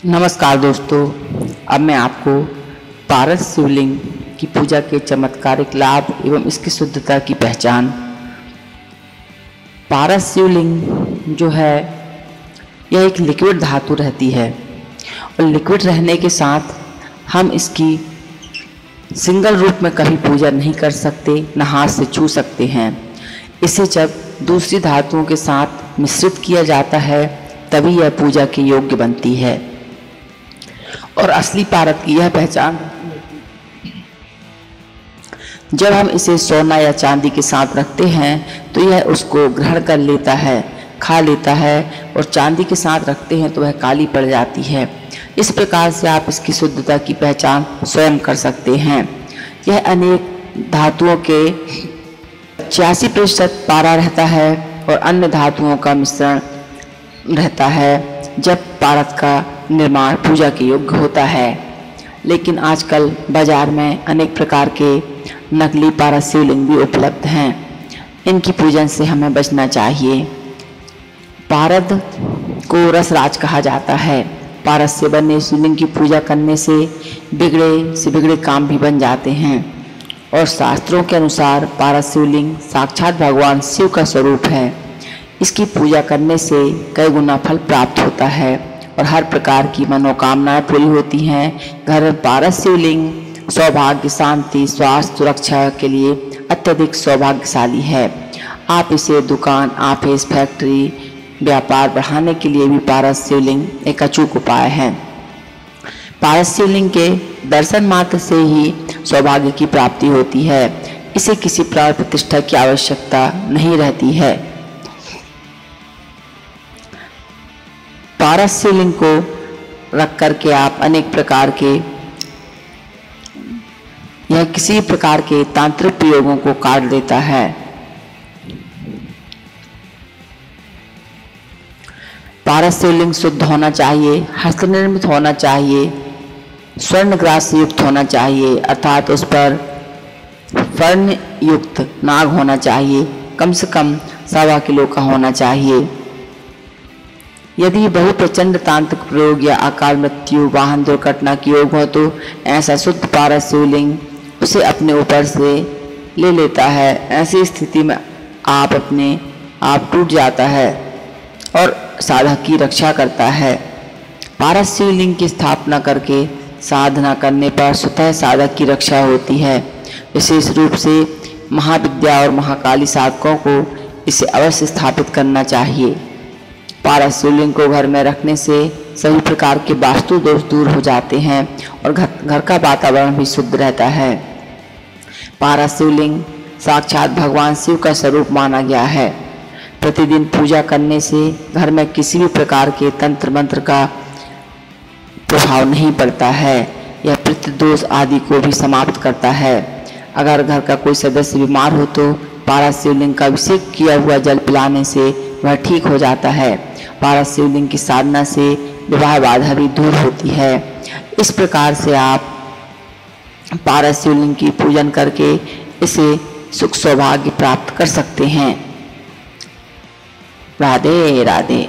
नमस्कार दोस्तों, अब मैं आपको पारस शिवलिंग की पूजा के चमत्कारिक लाभ एवं इसकी शुद्धता की पहचान। पारस शिवलिंग जो है यह एक लिक्विड धातु रहती है और लिक्विड रहने के साथ हम इसकी सिंगल रूप में कभी पूजा नहीं कर सकते, न हाथ से छू सकते हैं। इसे जब दूसरी धातुओं के साथ मिश्रित किया जाता है तभी यह पूजा के योग्य बनती है। और असली पारस की यह पहचान, जब हम इसे सोना या चांदी के साथ रखते हैं तो यह उसको ग्रहण कर लेता है, खा लेता है, और चांदी के साथ रखते हैं तो वह काली पड़ जाती है। इस प्रकार से आप इसकी शुद्धता की पहचान स्वयं कर सकते हैं। यह अनेक धातुओं के 86% पारा रहता है और अन्य धातुओं का मिश्रण रहता है जब पारस का निर्माण पूजा के योग्य होता है। लेकिन आजकल बाजार में अनेक प्रकार के नकली पारस शिवलिंग भी उपलब्ध हैं। इनकी पूजन से हमें बचना चाहिए। पारद को रसराज कहा जाता है। पारस से बने शिवलिंग की पूजा करने से बिगड़े काम भी बन जाते हैं और शास्त्रों के अनुसार पारस शिवलिंग साक्षात भगवान शिव का स्वरूप है। इसकी पूजा करने से कई गुना फल प्राप्त होता है और हर प्रकार की मनोकामनाएं पूरी होती हैं। घर में पारस शिवलिंग सौभाग्य, शांति, स्वास्थ्य, सुरक्षा के लिए अत्यधिक सौभाग्यशाली है। आप इसे दुकान, ऑफिस, फैक्ट्री, व्यापार बढ़ाने के लिए भी पारस शिवलिंग एक अचूक उपाय है। पारस शिवलिंग के दर्शन मात्र से ही सौभाग्य की प्राप्ति होती है। इसे किसी प्राण प्रतिष्ठा की आवश्यकता नहीं रहती है। पारस शिवलिंग को रख करके आप अनेक प्रकार के यह किसी प्रकार के तांत्रिक प्रयोगों को काट देता है। पारस शिवलिंग शुद्ध होना चाहिए, हस्तनिर्मित होना चाहिए, स्वर्ण ग्रास युक्त होना चाहिए, अर्थात उस पर फर्ण युक्त नाग होना चाहिए, कम से कम 1.25 किलो का होना चाहिए। यदि बहु प्रचंड तांत्रिक प्रयोग या अकाल मृत्यु, वाहन दुर्घटना की योग हो तो ऐसा शुद्ध पारस शिवलिंग उसे अपने ऊपर से ले लेता है। ऐसी स्थिति में आप अपने आप टूट जाता है और साधक की रक्षा करता है। पारस शिवलिंग की स्थापना करके साधना करने पर स्वतः साधक की रक्षा होती है। विशेष रूप से महाविद्या और महाकाली साधकों को इसे अवश्य स्थापित करना चाहिए। पारस शिवलिंग को घर में रखने से सभी प्रकार के वास्तु दोष दूर हो जाते हैं और घर का वातावरण भी शुद्ध रहता है। पारस शिवलिंग साक्षात भगवान शिव का स्वरूप माना गया है। प्रतिदिन पूजा करने से घर में किसी भी प्रकार के तंत्र मंत्र का प्रभाव नहीं पड़ता है। यह पितृदोष आदि को भी समाप्त करता है। अगर घर का कोई सदस्य बीमार हो तो पारस शिवलिंग का अभिषेक किया हुआ जल पिलाने से वह ठीक हो जाता है। पारस शिवलिंग की साधना से विवाह बाधा भी दूर होती है। इस प्रकार से आप पारस शिवलिंग की पूजन करके इसे सुख सौभाग्य प्राप्त कर सकते हैं। राधे राधे।